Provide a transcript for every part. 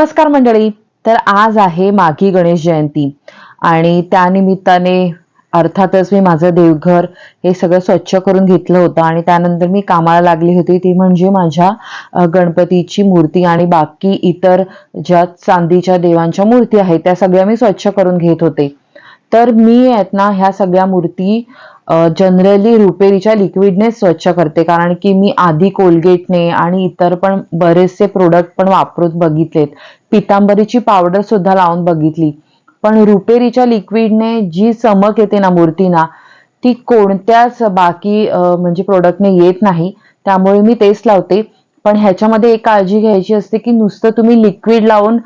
नमस्कार मंडळी. तर आज आहे माघी गणेश जयंती आणि त्यानिमित्ताने अर्थातच मी माझं देवघर हे सगळं स्वच्छ करून घेतलं होतं आणि त्यानंतर मी कामाला लागली होती ती म्हणजे माझ्या गणपतीची मूर्ती आणि बाकी इतर ज्या चांदीच्या देवांच्या मूर्ती आहेत त्या सगळ्या मी स्वच्छ करून घेत होते. तर मी आहेत ना ह्या सगळ्या मूर्ती जनरली रुपेरीच्या लिक्विडने स्वच्छ करते, कारण की मी आधी कोलगेटने आणि इतर पण बरेचसे प्रोडक्ट पण वापरून बघितलेत. पितांबरीची पावडर सुद्धा लावून बघितली, पण रुपेरीच्या लिक्विडने जी चमक येते ना मूर्तीना ती कोणत्याच बाकी म्हणजे प्रोडक्टने येत नाही. त्यामुळे मी तेच लावते. पण ह्याच्यामध्ये एक काळजी घ्यायची असते की नुसतं तुम्ही लिक्विड लावून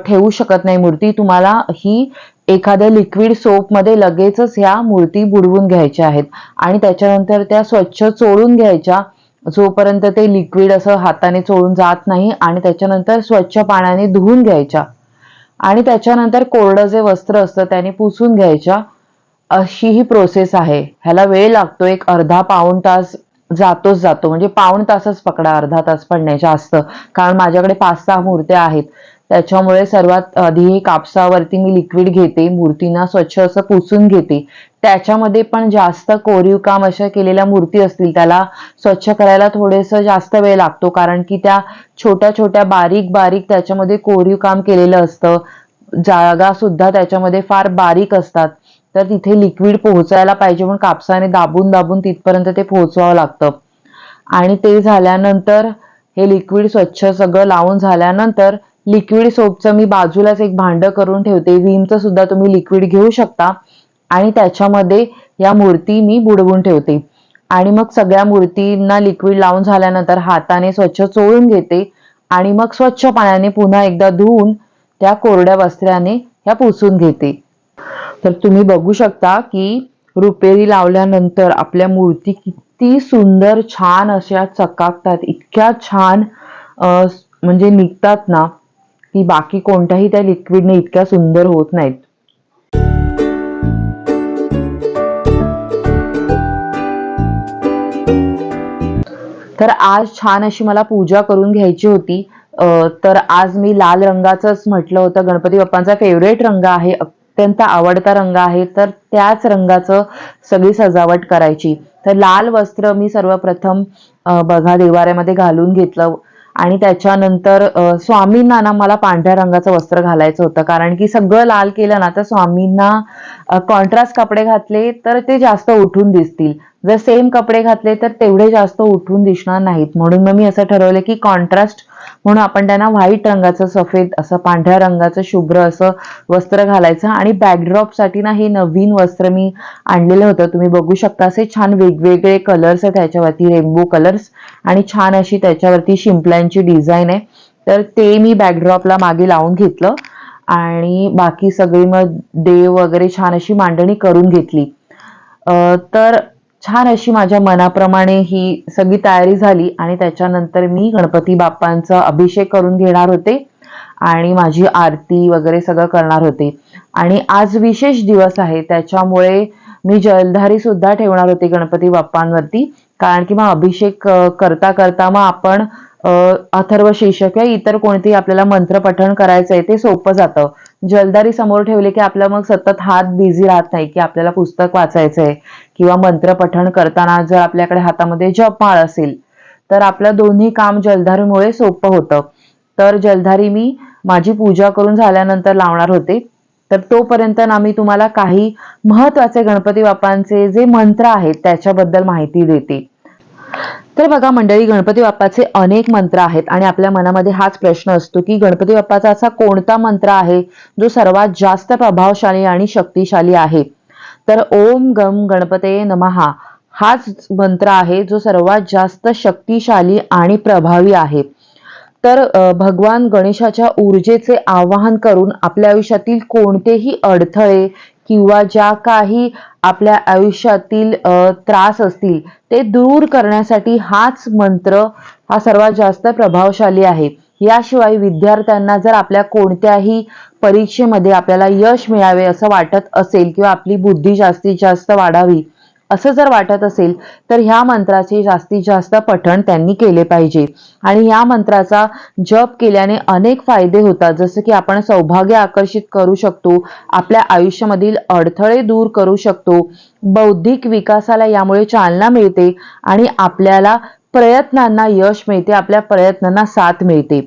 ठेवू शकत नाही मूर्ती. तुम्हाला ही एखाद्या लिक्विड सोप मध्ये लगेचच ह्या मूर्ती बुडवून घ्यायच्या आहेत आणि त्याच्यानंतर त्या स्वच्छ चोळून घ्यायच्या जोपर्यंत ते लिक्विड असं हाताने चोळून जात नाही, आणि त्याच्यानंतर स्वच्छ पाण्याने धुवून घ्यायच्या आणि त्याच्यानंतर कोरडं जे वस्त्र असतं त्याने पुसून घ्यायच्या. अशी ही प्रोसेस आहे. ह्याला वेळ लागतो, एक अर्धा पाऊण तास जातो, म्हणजे पाऊण तासच पकडा, अर्धा तास पण नाही जास्त, कारण माझ्याकडे 5-6 मूर्त्या आहेत. त्याच्यामुळे सर्वात आधी कापसावरती मी लिक्विड घेते, मूर्तींना स्वच्छ असं पुसून घेते. त्याच्यामध्ये पण जास्त कोरीव काम अशा केलेल्या मूर्ती असतील त्याला स्वच्छ करायला थोडेसं जास्त वेळ लागतो, कारण की त्या छोट्या छोट्या बारीक बारीक त्याच्यामध्ये कोरीव काम केलेलं असतं. जागा सुद्धा त्याच्यामध्ये फार बारीक असतात. तर तिथे लिक्विड पोहोचायला पाहिजे म्हणून कापसाने दाबून दाबून तिथपर्यंत ते पोहोचवावं लागतं. आणि ते झाल्यानंतर हे लिक्विड स्वच्छ सगळं लावून झाल्यानंतर लिक्विड सोपचं मी बाजूलाच एक भांडं करून ठेवते. विमचं सुद्धा तुम्ही लिक्विड घेऊ शकता आणि त्याच्यामध्ये या मूर्ती मी बुडवून ठेवते. आणि मग सगळ्या मूर्तींना लिक्विड लावून झाल्यानंतर हाताने स्वच्छ चोळून घेते आणि मग स्वच्छ पाण्याने पुन्हा एकदा धुवून त्या कोरड्या वस्त्राने ह्या पुसून घेते. तर तुम्ही बघू शकता की रुपेरी लावल्यानंतर आपल्या मूर्ती किती सुंदर छान अशा चकाकतात, इतक्या छान म्हणजे निघतात ना की बाकी कोणत्याही त्या लिक्विडने इतक्या सुंदर होत नाहीत. तर आज छान अशी मला पूजा करून घ्यायची होती. तर आज मी लाल रंगाचंच म्हटलं होतं. गणपती बाप्पांचा फेवरेट रंग आहे, अत्यंत आवडता रंग आहे, तर त्याच रंगाचं सगळी सजावट करायची. तर लाल वस्त्र मी सर्वप्रथम बघा देवाऱ्यामध्ये घालून घेतलं आणि त्याच्यानंतर स्वामींना ना मला पांढऱ्या रंगाचं वस्त्र घालायचं होतं, कारण की सगळं लाल केलं ना तर स्वामींना कॉन्ट्रास्ट कपडे घातले तर ते जास्त उठून दिसतील, जर सेम कपडे घातले तर तेवढे जास्त उठून दिसणार नाहीत. म्हणून मग मी असं ठरवलं की कॉन्ट्रास्ट म्हणून आपण त्यांना व्हाईट रंगाचं, सफेद असं पांढऱ्या रंगाचं शुभ्र असं वस्त्र घालायचं. आणि बॅकड्रॉप साठी ना हे नवीन वस्त्र मी आणलेलं होतं. तुम्ही बघू शकता असे छान वेगवेगळे कलर्स आहेत त्याच्यावरती, रेनबो कलर्स, आणि छान अशी त्याच्यावरती शिंपल्यांची डिझाईन आहे. तर ते मी बॅकड्रॉपला मागे लावून घेतलं आणि बाकी सगळी मग देव वगैरे छान अशी मांडणी करून घेतली. तर छान अशी माझ्या मनाप्रमाणे ही सगळी तयारी झाली आणि त्याच्यानंतर मी गणपती बाप्पांचा अभिषेक करून घेणार होते आणि माझी आरती वगैरे सगळं करणार होते. आणि आज विशेष दिवस आहे त्याच्यामुळे मी जलधारी सुद्धा ठेवणार होते गणपती बाप्पांवरती, कारण की मग अभिषेक करता करता मग आपण अथर्वशीर्ष किंवा इतर कोणतेही आपल्याला मंत्र पठण करायचंय ते सोपं जातं. जलधारी समोर ठेवले की आपला मग सतत हात बिझी राहत नाही की आपल्याला पुस्तक वाचायचंय किंवा मंत्र पठण करताना जर आपल्याकडे हातामध्ये जपमाळ असेल तर आपलं दोन्ही काम जलधारीमुळे सोपं होतं. तर जलधारी मी माझी पूजा करून झाल्यानंतर लावणार होते. तर तोपर्यंत ना मी तुम्हाला काही महत्वाचे गणपती बाप्पांचे जे मंत्र आहेत त्याच्याबद्दल माहिती देते. तर बघा मंडळी, गणपती बाप्पाचे अनेक मंत्र आहेत आणि आपल्या मनामध्ये हाच प्रश्न असतो की गणपती बाप्पाचा असा कोणता मंत्र आहे जो सर्वात जास्त प्रभावशाली आणि शक्तिशाली आहे. तर ओम गम गणपते नमहा हाच मंत्र आहे जो सर्वात जास्त शक्तिशाली आणि प्रभावी आहे. तर भगवान गणेशाच्या ऊर्जेचे आवाहन करून आपल्या आयुष्यातील कोणतेही अडथळे किंवा ज्या काही आपल्या आयुष्यातील त्रास असतील ते दूर करण्यासाठी हाच मंत्र हा सर्वात जास्त प्रभावशाली आहे. याशिवाय विद्यार्थ्यांना जर आपल्या कोणत्याही परीक्षेमध्ये आपल्याला यश मिळावे असं वाटत असेल किंवा आपली बुद्धी जास्तीत जास्त वाढावी असं जर वाटत असेल तर ह्या मंत्राचे जास्तीत जास्त पठण त्यांनी केले पाहिजे. आणि या मंत्राचा जप केल्याने अनेक फायदे होतात, जसं की आपण सौभाग्य आकर्षित करू शकतो, आपल्या आयुष्यामधील अडथळे दूर करू शकतो, बौद्धिक विकासाला यामुळे चालना मिळते आणि आपल्याला प्रयत्नांना यश मिळते, आपल्या प्रयत्नांना साथ मिळते.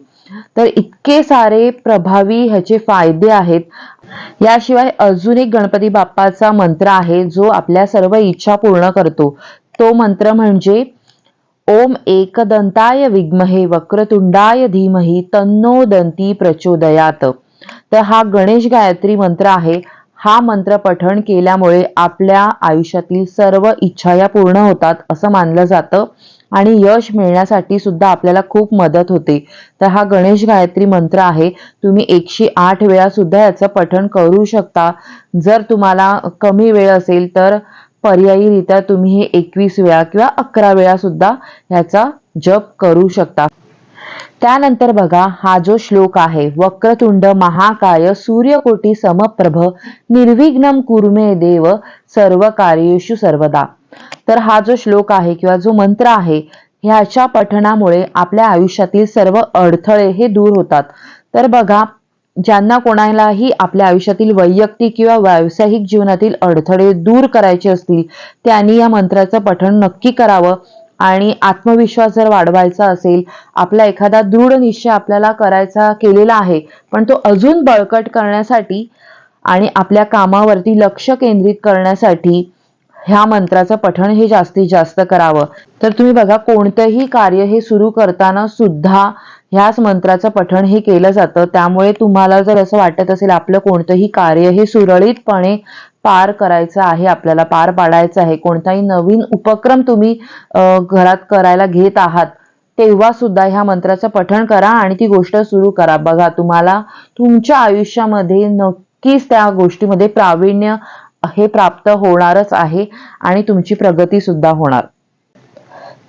तर इतके सारे प्रभावी ह्याचे फायदे आहेत. याशिवाय अजून एक गणपती बाप्पाचा मंत्र आहे जो आपल्या सर्व इच्छा पूर्ण करतो. तो मंत्र म्हणजे ओम एकदंताय विद्महे वक्रतुंडाय धीमहि तन्नो दंती प्रचोदयात. तर हा गणेश गायत्री मंत्र आहे. हा मंत्र पठण केल्यामुळे आपल्या आयुष्यातील सर्व इच्छा या पूर्ण होतात असं मानलं जातं आणि यश मिळण्यासाठी सुद्धा आपल्याला खूप मदत होते. तर हा गणेश गायत्री मंत्र आहे. तुम्ही 108 वेळा सुद्धा याचं पठण करू शकता. जर तुम्हाला कमी वेळ असेल तर पर्यायीरित्या तुम्ही हे 21 वेळा किंवा 11 वेळा सुद्धा याचा जप करू शकता. त्यानंतर बघा, हा जो श्लोक आहे, वक्रतुंड महाकाय सूर्यकोटी समप्रभ निर्विघ्नं कुरु मे देव सर्व कार्येषु सर्वदा. तर हा जो श्लोक आहे किंवा जो मंत्र आहे, ह्याच्या पठणामुळे आपल्या आयुष्यातील सर्व अडथळे हे दूर होतात. तर बघा, ज्यांना कोणालाही आपल्या आयुष्यातील वैयक्तिक किंवा व्यावसायिक जीवनातील अडथळे दूर करायचे असतील त्यांनी या मंत्राचं पठण नक्की करावं. आणि आत्मविश्वास जर वाढवायचा असेल, आपला एखादा दृढ निश्चय आपल्याला करायचा केलेला आहे पण तो अजून बळकट करण्यासाठी आणि आपल्या कामावरती लक्ष केंद्रित करण्यासाठी ह्या मंत्राचं पठण हे जास्तीत जास्त करावं. तर तुम्ही बघा, कोणतंही कार्य हे सुरू करताना सुद्धा ह्याच मंत्राचं पठण हे केलं जातं. त्यामुळे तुम्हाला जर असं वाटत असेल आपलं कोणतंही कार्य हे सुरळीतपणे पार करायचं आहे, आपल्याला पार पाडायचं आहे, कोणताही नवीन उपक्रम तुम्ही घरात करायला घेत आहात, तेव्हा सुद्धा ह्या मंत्राचं पठण करा आणि ती गोष्ट सुरू करा. बघा, तुम्हाला तुमच्या आयुष्यामध्ये नक्कीच त्या गोष्टीमध्ये प्रावीण्य हे प्राप्त होणारच आहे आणि तुमची प्रगती सुद्धा होणार.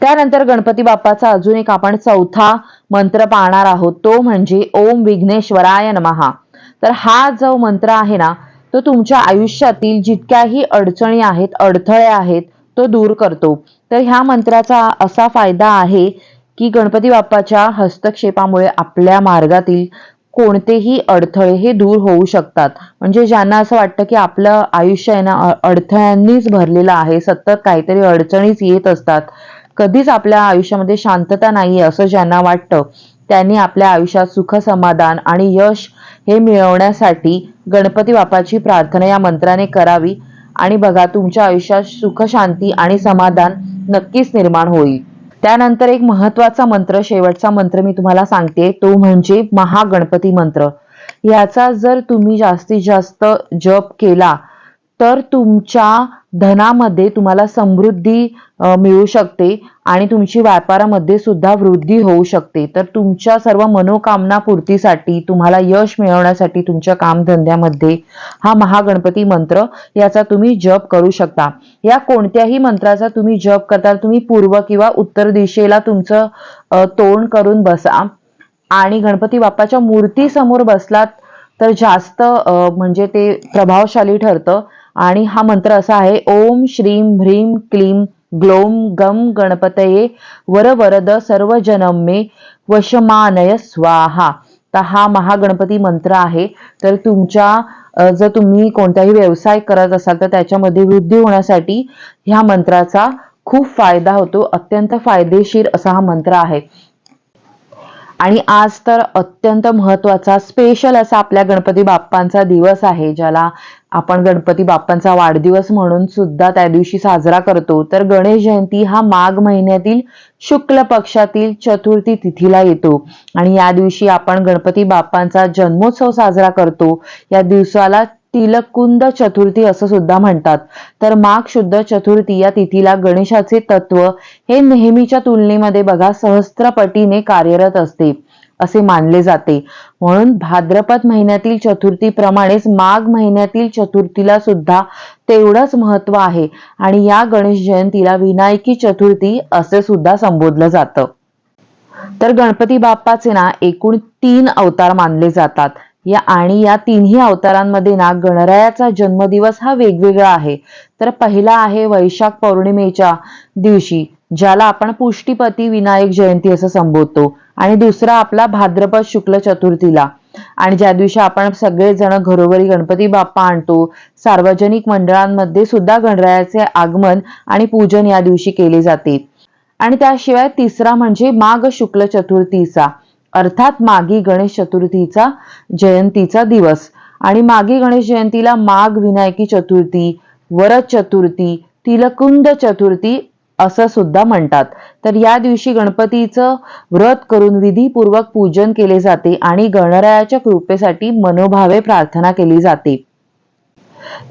त्यानंतर गणपती बाप्पाचा अजून एक आपण चौथा मंत्र पाहणार आहोत, तो म्हणजे ओम विघ्नेश्वराय नमः. तर हा जो मंत्र आहे ना, तो तुमच्या आयुष्यातील जितक्याही अडचणी आहेत, अडथळे आहेत, तो दूर करतो. तर ह्या मंत्राचा असा फायदा आहे की गणपती बाप्पाच्या हस्तक्षेपामुळे आपल्या मार्गातील कोणतेही अडथळे हे दूर होऊ शकतात. म्हणजे ज्यांना असं वाटतं की आपलं आयुष्य आहे ना अडथळ्यांनीच भरलेलं आहे, सतत काहीतरी अडचणीच येत असतात, कधीच आपल्या आयुष्यामध्ये शांतता नाहीये असं ज्यांना वाटतं, त्यांनी आपल्या आयुष्यात सुख समाधान आणि यश हे मिळवण्यासाठी गणपती बाप्पाची प्रार्थना या मंत्राने करावी. आणि बघा, तुमच्या आयुष्यात सुख शांती आणि समाधान नक्कीच निर्माण होईल. त्यानंतर एक महत्वाचा मंत्र, शेवटचा मंत्र मी तुम्हाला सांगते, तो म्हणजे महागणपती मंत्र. याचा जर तुम्ही जास्तीत जास्त जप केला तर तुमच्या धनामध्ये तुम्हाला समृद्धी मिळू शकते आणि तुमची व्यापारामध्ये सुद्धा वृद्धी होऊ शकते. तर तुमच्या सर्व मनोकामना पूर्तीसाठी, तुम्हाला यश मिळवण्यासाठी तुमच्या कामधंद्यामध्ये हा महागणपती मंत्र याचा तुम्ही जप करू शकता. या कोणत्याही मंत्राचा तुम्ही जप करता, तुम्ही पूर्व किंवा उत्तर दिशेला तुमचं तोंड करून बसा आणि गणपती बाप्पाच्या मूर्ती समोर बसलात तर जास्त म्हणजे ते प्रभावशाली ठरतं. आणि हा मंत्र असा आहे, ओम श्रीम ह्रीम क्लीम ग्लोम गम गणपतये वर वरद सर्व जनम मे वशमानय स्वाहा. तर हा महागणपती मंत्र आहे. तर तुमच्या जर तुम्ही कोणताही व्यवसाय करत असाल तर त्याच्यामध्ये वृद्धी होण्यासाठी ह्या मंत्राचा खूप फायदा होतो. अत्यंत फायदेशीर असा हा मंत्र आहे. आणि आज तर अत्यंत महत्वाचा स्पेशल असा आपल्या गणपती बाप्पांचा दिवस आहे, ज्याला आपण गणपती बाप्पांचा वाढदिवस म्हणून सुद्धा त्या दिवशी साजरा करतो. तर गणेश जयंती हा माघ महिन्यातील शुक्ल पक्षातील चतुर्थी तिथीला येतो आणि या दिवशी आपण गणपती बाप्पांचा जन्मोत्सव साजरा करतो. या दिवसाला तिलकुंद चतुर्थी असं सुद्धा म्हणतात. तर माघ शुद्ध चतुर्थी या तिथीला गणेशाचे तत्व हे नेहमीच्या तुलनेमध्ये बघा सहस्त्रपटीने कार्यरत असते असे मानले जाते. म्हणून भाद्रपद महिन्यातील चतुर्थीप्रमाणेच माघ महिन्यातील चतुर्थीला सुद्धा तेवढंच महत्व आहे आणि या गणेश जयंतीला विनायकी चतुर्थी असे सुद्धा संबोधलं जातं. तर गणपती बाप्पाचे ना एकूण 3 अवतार मानले जातात. या तिन्ही अवतारांमध्ये ना गणरायाचा जन्मदिवस हा वेगवेगळा आहे. तर पहिला आहे वैशाख पौर्णिमेच्या दिवशी, ज्याला आपण पुष्टीपती विनायक जयंती असं संबोधतो, आणि दुसरा आपला भाद्रपद शुक्ल चतुर्थीला, आणि ज्या दिवशी आपण सगळेजण घरोघरी गणपती बाप्पा आणतो. सार्वजनिक मंडळांमध्ये सुद्धा गणरायाचे आगमन आणि पूजन या दिवशी केले जाते. आणि त्याशिवाय तिसरा म्हणजे माघ शुक्ल चतुर्थीचा, अर्थात माघी गणेश चतुर्थीचा जयंतीचा दिवस. आणि माघी गणेश जयंतीला माघ विनायकी चतुर्थी, वरद चतुर्थी, तिलकुंद चतुर्थी असं सुद्धा म्हणतात. तर या दिवशी गणपतीचं व्रत करून विधीपूर्वक पूजन केले जाते आणि गणरायाच्या कृपेसाठी मनोभावे प्रार्थना केली जाते.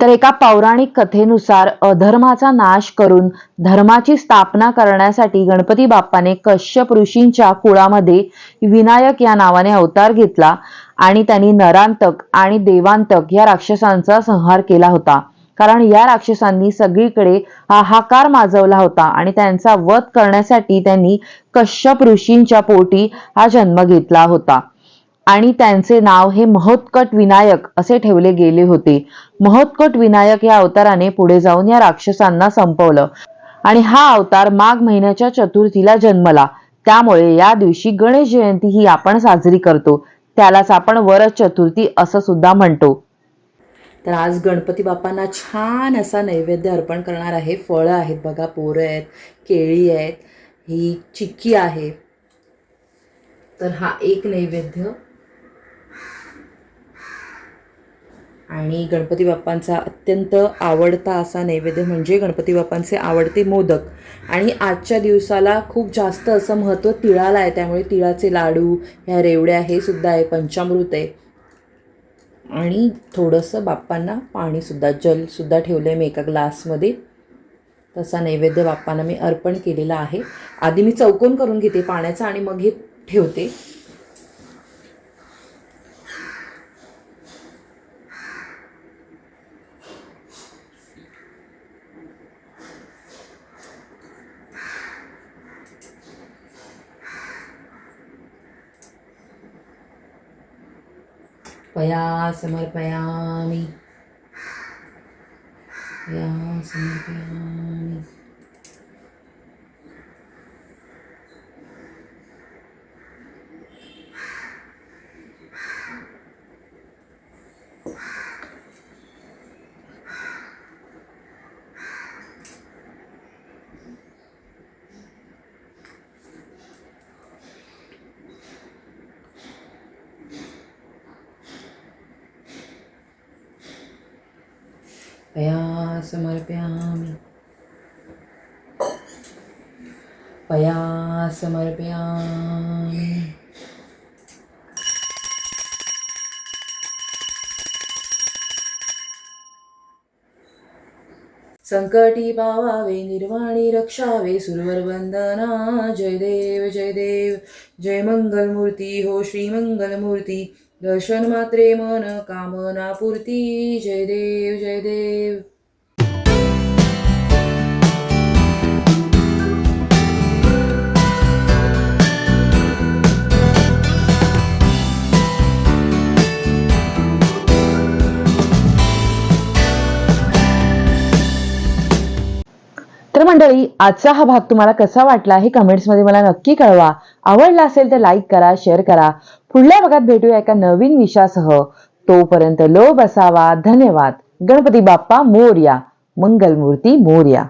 तर एका पौराणिक कथेनुसार अधर्माचा नाश करून धर्माची स्थापना करण्यासाठी गणपती बाप्पाने कश्यप ऋषींच्या कुळामध्ये विनायक या नावाने अवतार घेतला आणि त्यांनी नरांतक आणि देवांतक या राक्षसांचा संहार केला होता. कारण या राक्षसांनी सगळीकडे हाहाकार माजवला होता आणि त्यांचा वध करण्यासाठी त्यांनी कश्यप ऋषींच्या पोटी हा जन्म घेतला होता. आणि त्यांचे नाव हे महोत्कट विनायक असे ठेवले गेले होते. महोत्कट विनायक या अवताराने पुढे जाऊन या राक्षसांना संपवलं आणि हा अवतार माघ महिन्याच्या चतुर्थीला जन्मला. त्यामुळे या दिवशी गणेश जयंती ही आपण साजरी करतो. त्यालाच आपण वरद चतुर्थी असं सुद्धा म्हणतो. तर आज गणपती बाप्पांना छान असा नैवेद्य अर्पण करणार आहे. फळं आहेत बघा, पोरं आहेत, केळी आहेत, ही चिक्की आहे. तर हा एक नैवेद्य, आणि गणपती बाप्पांचा अत्यंत आवडता असा नैवेद्य म्हणजे गणपती बाप्पांचे आवडते मोदक. आणि आजच्या दिवसाला खूप जास्त असं महत्त्व तिळाला आहे, त्यामुळे तिळाचे लाडू, ह्या रेवड्या, हे सुद्धा आहे, पंचामृत आहे. आणि थोडंसं बाप्पांना पाणीसुद्धा, जलसुद्धा ठेवलं आहे मी एका ग्लासमध्ये. तसा नैवेद्य बाप्पांना मी अर्पण केलेला आहे. आधी मी चौकोन करून घेते पाण्याचा आणि मग हे ठेवते. पया समर्पयामि, पया समर्पयामि. पया समर्पयामि, पया समर्पयामि. संकटी पावावे, निर्वाणी रक्षावे, सुरवर वंदना. जय देव जय देव, जय मंगलमूर्ती हो श्री मंगलमूर्ती. दर्शन मात्रे मन कामना पूर्ती. जय देव जय देव. तर मंडळी, आजचा हा भाग तुम्हाला कसा वाटला हे कमेंट्समध्ये मला नक्की कळवा. आवडला असेल तर लाईक करा, शेअर करा. पुढल्या भागात भेटूया एका नवीन विषयासह. तोपर्यंत लोभ असावा. धन्यवाद. गणपती बाप्पा मोरया, मंगलमूर्ती मोरया.